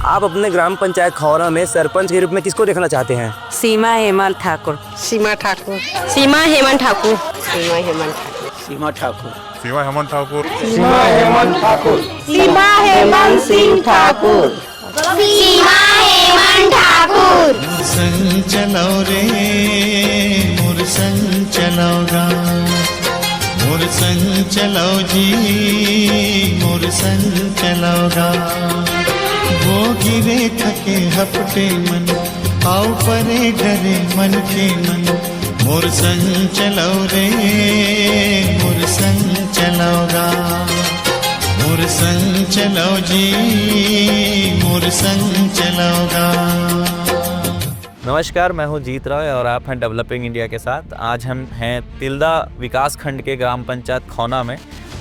आप अपने ग्राम पंचायत खौरा में सरपंच के रूप में किसको देखना चाहते हैं? सीमा हेमंत ठाकुर। सीमा ठाकुर। सीमा हेमंत ठाकुर। सीमा हेमंत ठाकुर। सीमा ठाकुर। सीमा हेमंत ठाकुर। सीमा हेमंत ठाकुर। सीमा हेमंत सिंह ठाकुर। सीमा हेमंत ठाकुर। मोर संग चलो रे मोर संग चलो गा, मोर संग चलो जी मोर संग चलो गा। वो गिरे थके हपटे मन आओ परे डरे मन के मन, मोर संग चलो रे मोर संग चलो गा, मोर संग चलो जी मोर संग चलो गा। नमस्कार, मैं हूं जीत राय और आप हैं डेवलपिंग इंडिया के साथ। आज हम हैं तिल्दा विकास खंड के ग्राम पंचायत खौना में,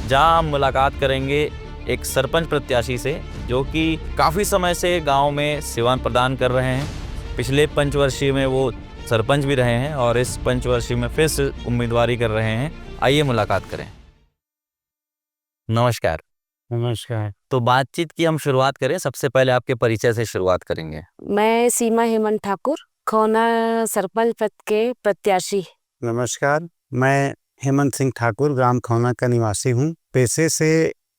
जहां हम मुलाकात करेंगे एक सरपंच प्रत्याशी से जो कि काफ़ी समय से गांव में सेवाएं प्रदान कर रहे हैं। पिछले पंचवर्षीय में वो सरपंच भी रहे हैं और इस पंचवर्षीय में फिर से उम्मीदवारी कर रहे हैं। आइए मुलाकात करें। नमस्कार। नमस्कार। तो बातचीत की हम शुरुआत करें, सबसे पहले आपके परिचय से शुरुआत करेंगे। मैं सीमा हेमंत ठाकुर, खौना सरपंच पद के प्रत्याशी। नमस्कार, मैं हेमंत सिंह ठाकुर ग्राम खौना का निवासी हूँ। पेशे से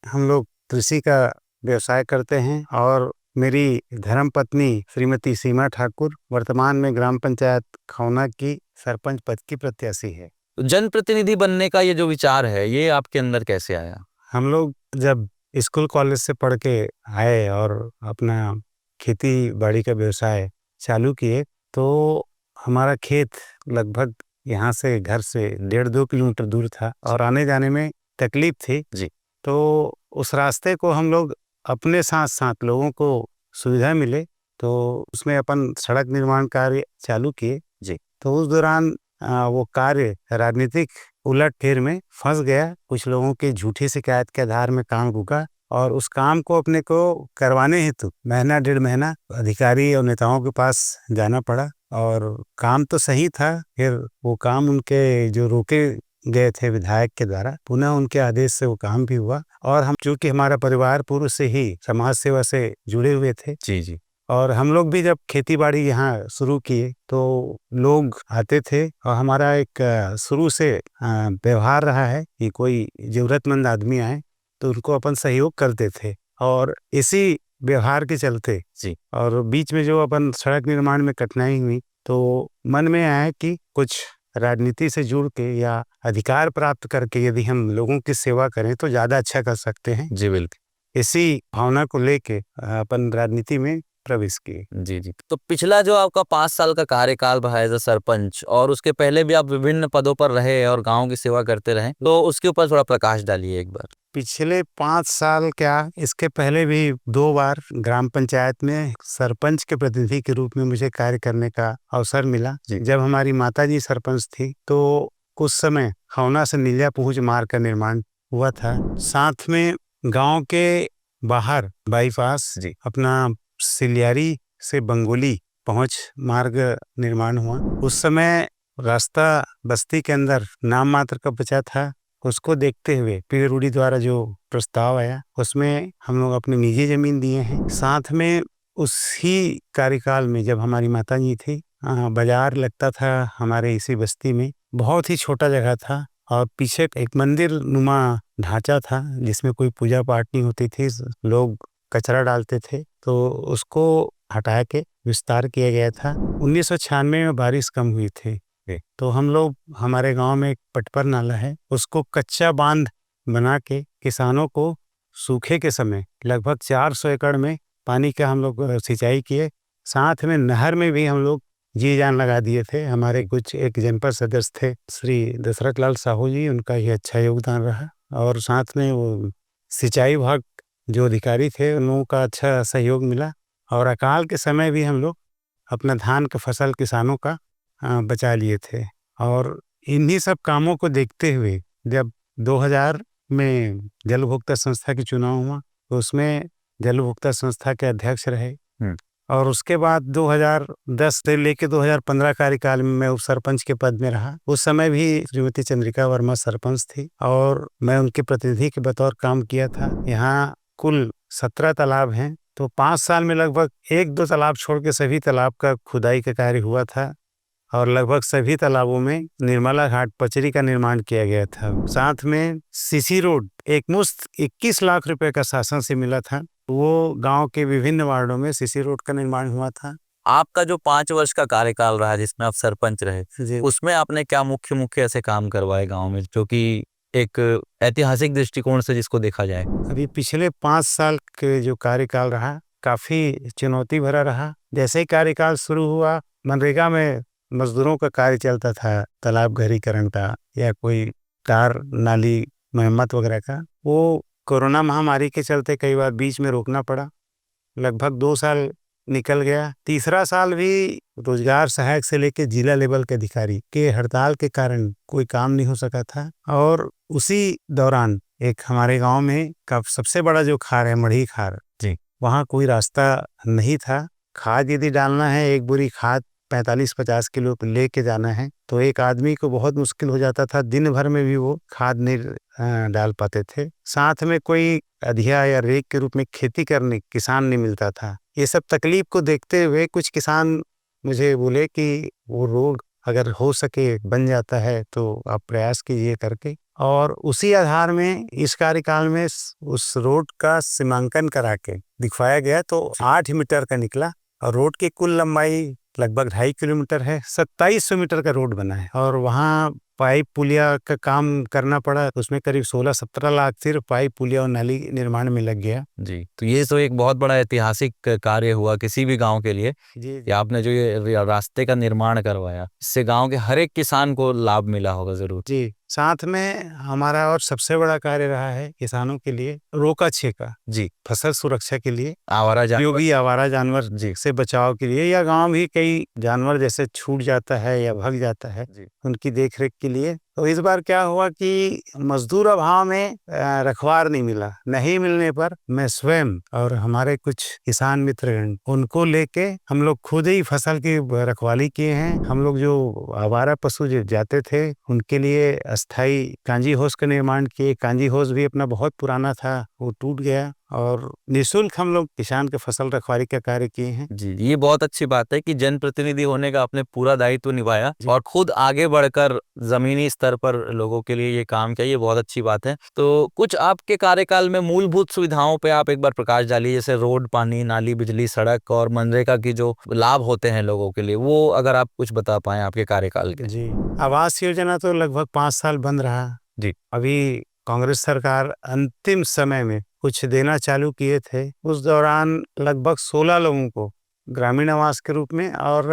हम लोग कृषि का व्यवसाय करते हैं और मेरी धर्मपत्नी श्रीमती सीमा ठाकुर वर्तमान में ग्राम पंचायत खौना की सरपंच पद की प्रत्याशी है। तो जनप्रतिनिधि बनने का ये जो विचार है, ये आपके अंदर कैसे आया? हम लोग जब स्कूल कॉलेज से पढ़ के आए और अपना खेती बाड़ी का व्यवसाय चालू किए, तो हमारा खेत लगभग यहाँ से घर से 1.5-2 किलोमीटर दूर था और आने जाने में तकलीफ थी जी। तो उस रास्ते को हम लोग अपने साथ साथ लोगों को सुविधा मिले तो उसमें अपन सड़क निर्माण कार्य चालू किए जी। तो उस दौरान वो कार्य राजनीतिक उलटफेर में फंस गया। कुछ लोगों की झूठी शिकायत के आधार में काम रुका और उस काम को अपने को करवाने हेतु महीना 1.5 महीना अधिकारी और नेताओं के पास जाना पड़ा और काम तो सही था, फिर वो काम उनके जो रोके गए थे विधायक के द्वारा, पुनः उनके आदेश से वो काम भी हुआ। और हम चूंकि हमारा परिवार पूर्व से ही समाज सेवा से जुड़े हुए थे जी जी, और हम लोग भी जब खेती बाड़ी यहाँ शुरू किए तो लोग आते थे और हमारा एक शुरू से व्यवहार रहा है कि कोई जरूरतमंद आदमी आए तो उनको अपन सहयोग करते थे और इसी व्यवहार के चलते जी और बीच में जो अपन सड़क निर्माण में कठिनाई हुई तो मन में आया कि कुछ राजनीति से जुड़ के या अधिकार प्राप्त करके यदि हम लोगों की सेवा करें तो ज़्यादा अच्छा कर सकते हैं। जी बिल्कुल, इसी भावना को लेके अपन राजनीति में प्रवेश किए। जी जी। तो पिछला जो आपका 5 साल का कार्यकाल रहा एज अ सरपंच और उसके पहले भी आप विभिन्न पदों पर रहे और गांव की सेवा करते रहे, तो उसके ऊपर थोड़ा प्रकाश डालिए एक बार। पिछले 5 साल क्या, इसके पहले भी 2 बार ग्राम पंचायत में सरपंच के प्रतिनिधि के रूप में मुझे कार्य करने का अवसर मिला। जब हमारी माताजी सरपंच थी तो कुछ समय खौना से नीलिया पहुंच मार्ग का निर्माण हुआ था। साथ में गांव के बाहर बाईपास अपना सिलियारी से बंगोली पहुंच मार्ग निर्माण हुआ। उस समय रास्ता बस्ती के अंदर नाम मात्र का बचा था। उसको देखते हुए पीर रूडी द्वारा जो प्रस्ताव आया उसमें हम लोग अपनी निजी जमीन दिए हैं। साथ में उसी कार्यकाल में जब हमारी माताजी थी, बाजार लगता था हमारे इसी बस्ती में, बहुत ही छोटा जगह था और पीछे एक मंदिर नुमा ढांचा था जिसमें कोई पूजा पाठ नहीं होती थी, लोग कचरा डालते थे, तो उसको हटा के विस्तार किया गया था। 1996 में बारिश कम हुई थी तो हम लोग, हमारे गांव में एक पटपर नाला है, उसको कच्चा बांध बना के किसानों को सूखे के समय लगभग 400 एकड़ में पानी का हम लोग सिंचाई किए। साथ में नहर में भी हम लोग जी जान लगा दिए थे। हमारे कुछ एक जनपद सदस्य थे श्री दशरथ लाल साहू जी, उनका ही अच्छा योगदान रहा और साथ में वो सिंचाई विभाग जो अधिकारी थे उन लोगों का अच्छा सहयोग मिला और अकाल के समय भी हम लोग अपना धान का फसल किसानों का बचा लिए थे। और इन्हीं सब कामों को देखते हुए जब 2000 में जल उपभोक्ता संस्था की चुनाव हुआ तो उसमें जल उपभोक्ता संस्था के अध्यक्ष रहे और उसके बाद 2010 से लेकर 2015 कार्यकाल में मैं उप सरपंच के पद में रहा। उस समय भी श्रीमती चंद्रिका वर्मा सरपंच थी और मैं उनके प्रतिनिधि के बतौर काम किया था। यहाँ कुल 17 तालाब हैं तो 5 साल में लगभग 1-2 तालाब छोड़ के सभी तालाब का खुदाई का कार्य हुआ था और लगभग सभी तालाबों में निर्मला घाट पचरी का निर्माण किया गया था। साथ में सीसी रोड एकमुश्त 21 लाख रुपए का शासन से मिला था। वो गांव के विभिन्न वार्डों में सीसी रोड का निर्माण हुआ था। आपका जो 5 वर्ष का कार्यकाल रहा जिसमें आप सरपंच रहे, जी। उसमें आपने क्या मुख्य ऐसे काम करवाए गांव में जो कि एक ऐतिहासिक दृष्टिकोण से जिसको देखा जाए? अभी पिछले 5 साल के जो कार्यकाल रहा काफी चुनौती भरा रहा। जैसे ही कार्यकाल शुरू हुआ, मनरेगा में मजदूरों का कार्य चलता था, तालाब गहरीकरण का या कोई तार नाली मरम्मत वगैरह का, वो कोरोना महामारी के चलते कई बार बीच में रोकना पड़ा। लगभग 2 साल निकल गया। तीसरा साल भी रोजगार सहायक से लेकर जिला लेवल के अधिकारी के हड़ताल के कारण कोई काम नहीं हो सका था। और उसी दौरान एक हमारे गांव में का सबसे बड़ा जो खार है मढ़ी खार जी, वहाँ कोई रास्ता नहीं था। खाद यदि डालना है, एक बोरी खाद 45-50 किलो लेके जाना है तो एक आदमी को बहुत मुश्किल हो जाता था। दिन भर में भी वो खाद नहीं डाल पाते थे। साथ में कोई अधिया या रेक के रूप में खेती करने किसान नहीं मिलता था। ये सब तकलीफ को देखते हुए कुछ किसान मुझे बोले कि वो रोड अगर हो सके बन जाता है तो आप प्रयास कीजिए करके। और उसी आधार में इस कार्यकाल में उस रोड का सीमांकन करा के दिखवाया गया तो 8 मीटर का निकला और रोड की कुल लंबाई लगभग 2.5 किलोमीटर है। 2700 मीटर का रोड बना है और वहाँ पाइप पुलिया का काम करना पड़ा। उसमें करीब 16-17 लाख सिर्फ पाइप पुलिया और नाली निर्माण में लग गया। जी, तो ये तो एक बहुत बड़ा ऐतिहासिक कार्य हुआ किसी भी गांव के लिए जी, कि आपने जो ये रास्ते का निर्माण करवाया, इससे गांव के हर एक किसान को लाभ मिला होगा जरूर। जी। साथ में हमारा और सबसे बड़ा कार्य रहा है किसानों के लिए रोका छेका जी, फसल सुरक्षा के लिए, आवारा जो भी आवारा जानवर जी से बचाव के लिए, या गांव भी कई जानवर जैसे छूट जाता है या भाग जाता है जी, उनकी देखरेख के लिए। तो इस बार क्या हुआ कि मजदूर अभाव में रखवार नहीं मिला। नहीं मिलने पर मैं स्वयं और हमारे कुछ किसान मित्रगण उनको लेके हम लोग खुद ही फसल की रखवाली किए हैं। हम लोग जो आवारा पशु जो जाते थे उनके लिए अस्थाई कांजी होस का निर्माण किए। कांजी होस भी अपना बहुत पुराना था, वो टूट गया और निःशुल्क हम लोग किसान के फसल रखवाली का कार्य किए हैं। जी, ये बहुत अच्छी बात है कि जनप्रतिनिधि होने का आपने पूरा दायित्व निभाया और खुद आगे बढ़कर जमीनी स्तर पर लोगों के लिए ये काम किया। ये बहुत अच्छी बात है। तो कुछ आपके कार्यकाल में मूलभूत सुविधाओं पे आप एक बार प्रकाश डालिए, जैसे रोड, पानी, नाली, बिजली, सड़क और मनरेगा की जो लाभ होते हैं लोगों के लिए, वो अगर आप कुछ बता पाए आपके कार्यकाल के। जी, आवास योजना तो लगभग 5 साल बंद रहा। जी, अभी कांग्रेस सरकार अंतिम समय में कुछ देना चालू किए थे। उस दौरान लगभग 16 लोगों को ग्रामीण आवास के रूप में और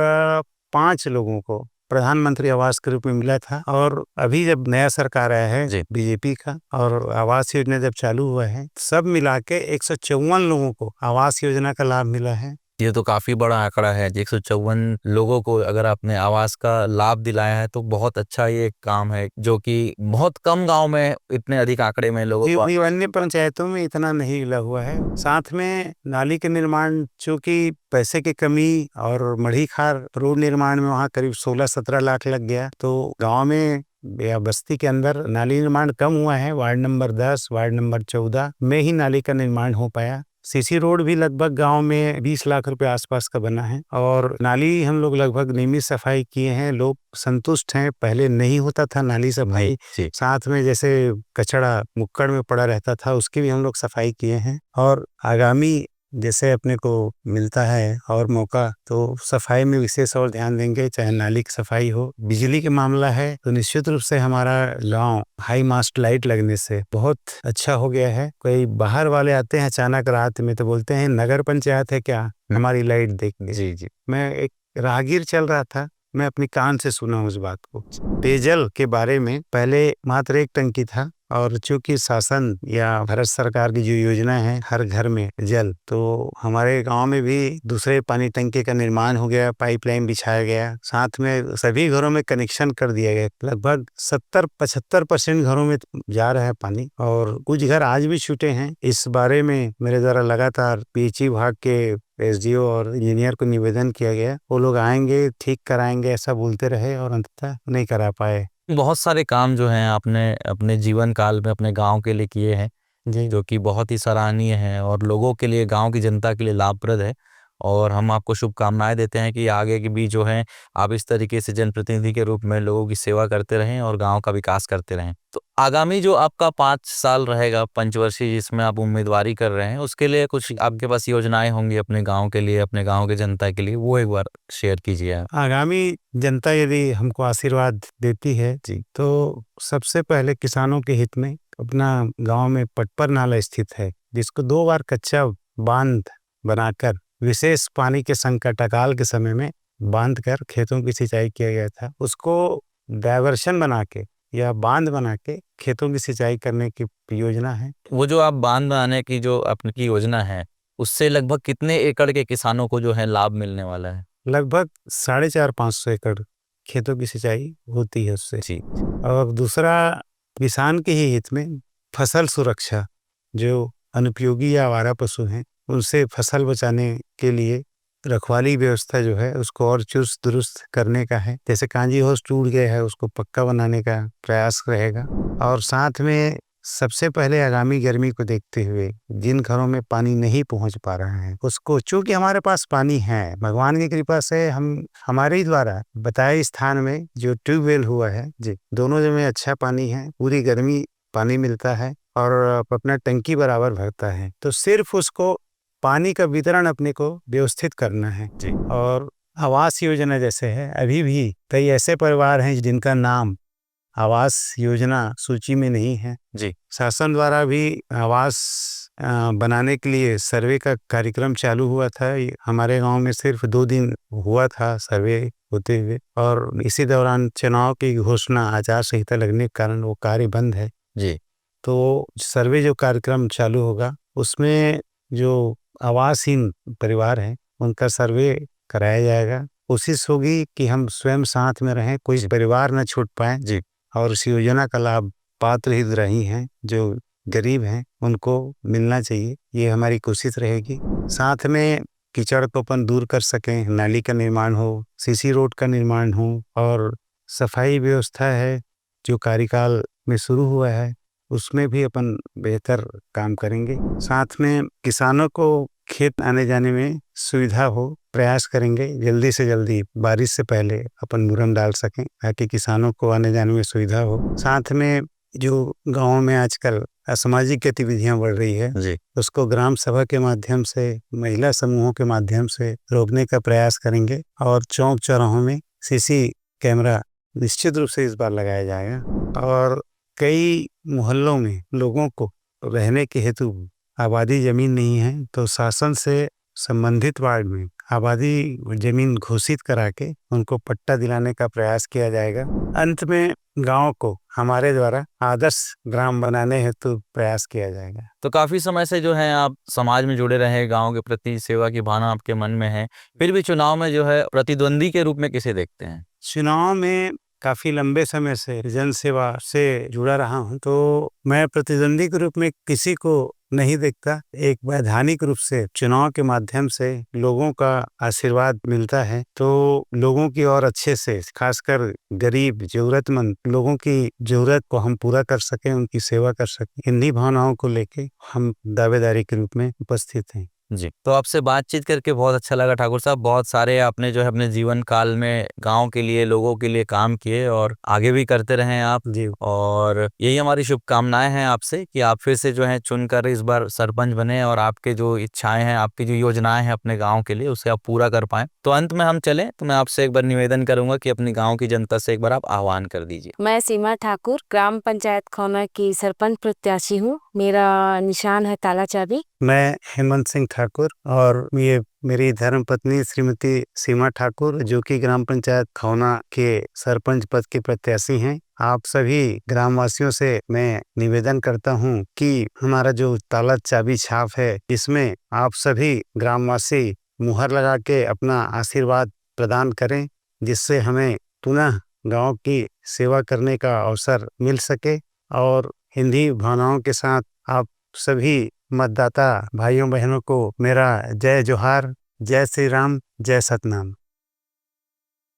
5 लोगों को प्रधानमंत्री आवास के रूप में मिला था। और अभी जब नया सरकार आया है बीजेपी का और आवास योजना जब चालू हुआ है, सब मिला के 154 लोगों को आवास योजना का लाभ मिला है। ये तो काफी बड़ा आंकड़ा है। 154 लोगों को अगर आपने आवास का लाभ दिलाया है तो बहुत अच्छा ये काम है, जो कि बहुत कम गांव में इतने अधिक आंकड़े में लोगों को। अन्य पंचायतों में इतना नहीं मिला हुआ है। साथ में नाली के निर्माण, चूंकि पैसे की कमी और मढ़ी खार रोड निर्माण में वहाँ करीब 16-17 लाख लग गया, तो गाँव में या बस्ती के अंदर नाली निर्माण कम हुआ है। वार्ड नंबर 10, वार्ड नंबर 14 में ही नाली का निर्माण हो पाया। सीसी रोड भी लगभग गांव में 20 लाख रुपए आसपास का बना है और नाली हम लोग लगभग नियमित सफाई किए हैं। लोग संतुष्ट हैं। पहले नहीं होता था नाली सफाई। साथ में जैसे कचरा मुक्कड़ में पड़ा रहता था, उसकी भी हम लोग सफाई किए हैं। और आगामी जैसे अपने को मिलता है और मौका, तो सफाई में विशेष और ध्यान देंगे, चाहे नाली की सफाई हो। बिजली के मामला है तो निश्चित रूप से हमारा गांव हाई मास्ट लाइट लगने से बहुत अच्छा हो गया है। कोई बाहर वाले आते हैं अचानक रात में तो बोलते हैं नगर पंचायत है क्या, हमारी लाइट देखने। जी जी, मैं एक राहगीर चल रहा था, मैं अपनी कान से सुना उस बात को। पेयजल के बारे में पहले मात्र 1 टंकी था और चूंकि शासन या भारत सरकार की जो योजना है हर घर में जल, तो हमारे गांव में भी दूसरे पानी टंकी का निर्माण हो गया, पाइपलाइन बिछाया गया, साथ में सभी घरों में कनेक्शन कर दिया गया। लगभग 70-75% घरों में जा रहा है पानी और कुछ घर आज भी छूटे हैं। इस बारे में मेरे द्वारा लगातार पीएचई विभाग के एसडीओ और इंजीनियर को निवेदन किया गया, वो लोग आएंगे, ठीक कराएंगे, ऐसा बोलते रहे और अंततः नहीं करा पाए। बहुत सारे काम जो हैं आपने अपने जीवन काल में अपने गांव के लिए किए हैं, जी। जो कि बहुत ही सराहनीय है और लोगों के लिए, गांव की जनता के लिए लाभप्रद है। और हम आपको शुभकामनाएं देते हैं कि आगे की भी जो है आप इस तरीके से जनप्रतिनिधि के रूप में लोगों की सेवा करते रहें और गांव का विकास करते रहें। तो आगामी जो आपका 5 साल रहेगा, पंचवर्षीय जिसमें आप उम्मीदवारी कर रहे हैं, उसके लिए कुछ आपके पास योजनाएं होंगी अपने गांव के लिए, अपने गांव के जनता के लिए, वो एक बार शेयर कीजिए आप। आगामी जनता यदि हमको आशीर्वाद देती है जी। तो सबसे पहले किसानों के हित में अपना गांव में पटपर नाला स्थित है, जिसको 2 बार कच्चा बांध बनाकर विशेष पानी के संकट अकाल के समय में बांध कर खेतों की सिंचाई किया गया था। उसको डायवर्शन बना के या बांध बना के खेतों की सिंचाई करने की योजना है। वो जो आप बांध बनाने की जो आपकी योजना है, उससे लगभग कितने एकड़ के किसानों को जो है लाभ मिलने वाला है? लगभग 450-500 एकड़ खेतों की सिंचाई होती है उससे। जी। और दूसरा, किसान के ही हित में फसल सुरक्षा, जो अनुपयोगी या आवारा पशु हैं उनसे फसल बचाने के लिए रखवाली व्यवस्था जो है उसको और चुस्त दुरुस्त करने का है। जैसे कांजी हाउस टूट गया है, उसको पक्का बनाने का प्रयास रहेगा। और साथ में सबसे पहले आगामी गर्मी को देखते हुए जिन घरों में पानी नहीं पहुंच पा रहा है उसको, चूंकि हमारे पास पानी है, भगवान की कृपा से हम हमारे ही द्वारा बताए स्थान में जो ट्यूबवेल हुआ है जी, दोनों जगह अच्छा पानी है, पूरी गर्मी पानी मिलता है और अपना टंकी बराबर भरता है। तो सिर्फ उसको पानी का वितरण अपने को व्यवस्थित करना है जी। और आवास योजना जैसे है, अभी भी कई ऐसे परिवार हैं जिनका नाम आवास योजना सूची में नहीं है जी। शासन द्वारा भी आवास बनाने के लिए सर्वे का कार्यक्रम चालू हुआ था। हमारे गांव में सिर्फ 2 दिन हुआ था सर्वे होते हुए, और इसी दौरान चुनाव की घोषणा, आचार संहिता लगने के कारण वो कार्य बंद है जी। तो सर्वे जो कार्यक्रम चालू होगा उसमें जो आवासहीन परिवार हैं उनका सर्वे कराया जाएगा। कोशिश होगी कि हम स्वयं साथ में रहें, कोई परिवार न छूट पाए जी। और इस योजना का लाभ पात्र हितग्राही हैं जो गरीब हैं उनको मिलना चाहिए, ये हमारी कोशिश रहेगी। साथ में कीचड़ को अपन दूर कर सकें, नाली का निर्माण हो, सीसी रोड का निर्माण हो, और सफाई व्यवस्था है जो कार्यकाल में शुरू हुआ है उसमें भी अपन बेहतर काम करेंगे। साथ में किसानों को खेत आने जाने में सुविधा हो, प्रयास करेंगे जल्दी से जल्दी बारिश से पहले अपन मुरम डाल सकें ताकि किसानों को आने जाने में सुविधा हो। साथ में जो गाँव में आजकल असामाजिक गतिविधियां बढ़ रही है जी। उसको ग्राम सभा के माध्यम से, महिला समूहों के माध्यम से रोकने का प्रयास करेंगे। और चौक चौराहों में सीसी कैमरा निश्चित रूप से इस बार लगाया जाएगा। और कई मोहल्लों में लोगों को रहने के हेतु आबादी जमीन नहीं है तो शासन से संबंधित वार्ड में आबादी जमीन घोषित करा के उनको पट्टा दिलाने का प्रयास किया जाएगा। अंत में गांव को हमारे द्वारा आदर्श ग्राम बनाने हेतु प्रयास किया जाएगा। तो काफी समय से जो है आप समाज में जुड़े रहे, गांव के प्रति सेवा की भावना आपके मन में है, फिर भी चुनाव में जो है प्रतिद्वंदी के रूप में किसे देखते हैं? चुनाव में काफी लंबे समय से जन सेवा से जुड़ा रहा हूं तो मैं प्रतिद्वंदी के रूप में किसी को नहीं देखता। एक वैधानिक रूप से चुनाव के माध्यम से लोगों का आशीर्वाद मिलता है तो लोगों की और अच्छे से, खासकर गरीब जरूरतमंद लोगों की जरूरत को हम पूरा कर सकें, उनकी सेवा कर सकें, इन्हीं भावनाओं को लेके हम दावेदारी के रूप में उपस्थित हैं। जी। तो आपसे बातचीत करके बहुत अच्छा लगा ठाकुर साहब। बहुत सारे आपने जो है अपने जीवन काल में गांव के लिए, लोगों के लिए काम किए और आगे भी करते रहें आप जी। और यही हमारी शुभकामनाएं हैं आपसे कि आप फिर से जो है चुनकर इस बार सरपंच बने और आपके जो इच्छाएं हैं, आपकी जो योजनाएं हैं अपने गाँव के लिए, उसे आप पूरा कर पाएं। तो अंत में हम चलें तो मैं आपसे एक बार निवेदन करूंगा कि अपनी गाँव की जनता से एक बार आप आह्वान कर दीजिए। मैं सीमा ठाकुर, ग्राम पंचायत खौना की सरपंच प्रत्याशी हूँ। मेरा निशान है ताला चाबी। मैं हेमंत सिंह ठाकुर और ये मेरी धर्मपत्नी श्रीमती सीमा ठाकुर जो कि ग्राम पंचायत खौना के सरपंच पद के प्रत्याशी हैं। आप सभी ग्रामवासियों से मैं निवेदन करता हूं कि हमारा जो ताला चाबी छाप है इसमें आप सभी ग्रामवासी मुहर लगा के अपना आशीर्वाद प्रदान करें, जिससे हमें पुनः गांव की सेवा करने का अवसर मिल सके। और हिंदी भावनाओं के साथ आप सभी मतदाता भाइयों बहनों को मेरा जय जोहार, जय श्री राम, जय सतनाम।